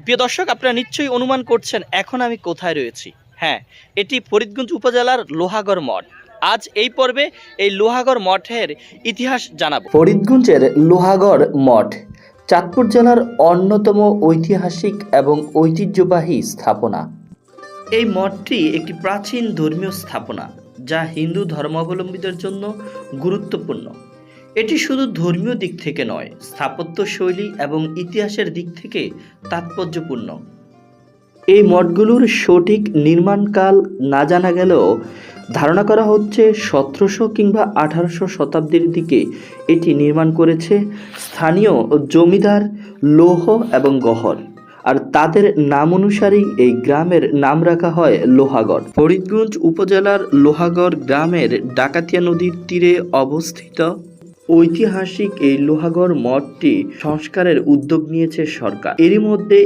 প্রিয় দর্শক, আপনারা নিশ্চয়ই অনুমান করছেন এখন আমি কোথায় রয়েছি। হ্যাঁ, এটি ফরিদগঞ্জ উপজেলার লোহাগড় মঠ। আজ এই পর্বে এই লোহাগড় মঠের ইতিহাস জানাবো। ফরিদগঞ্জের লোহাগড় মঠ চাঁদপুর জেলার অন্যতম ঐতিহাসিক এবং ঐতিহ্যবাহী স্থাপনা। এই মঠটি একটি প্রাচীন ধর্মীয় স্থাপনা যা হিন্দু ধর্মাবলম্বীদের জন্য গুরুত্বপূর্ণ। এটি শুধু ধর্মীয় দিক থেকে নয়, স্থাপত্য শৈলী এবং ইতিহাসের দিক থেকে তাৎপর্যপূর্ণ। এই মঠগুলোর সঠিক নির্মাণকাল না জানা গেলেও ধারণা করা হচ্ছে 1700 কিংবা 1800 শতাব্দীর দিকে এটি নির্মাণ করেছে স্থানীয় জমিদার লৌহ এবং গহর, আর তাদের নাম অনুসারেই এই গ্রামের নাম রাখা হয় লোহাগড়। ফরিদগঞ্জ উপজেলার লোহাগড় গ্রামের ডাকাতিয়া নদীর তীরে অবস্থিত ঐতিহাসিক এই লোহাগড় মঠটি সংস্কারের উদ্যোগ নিয়েছে সরকার। এরই মধ্যে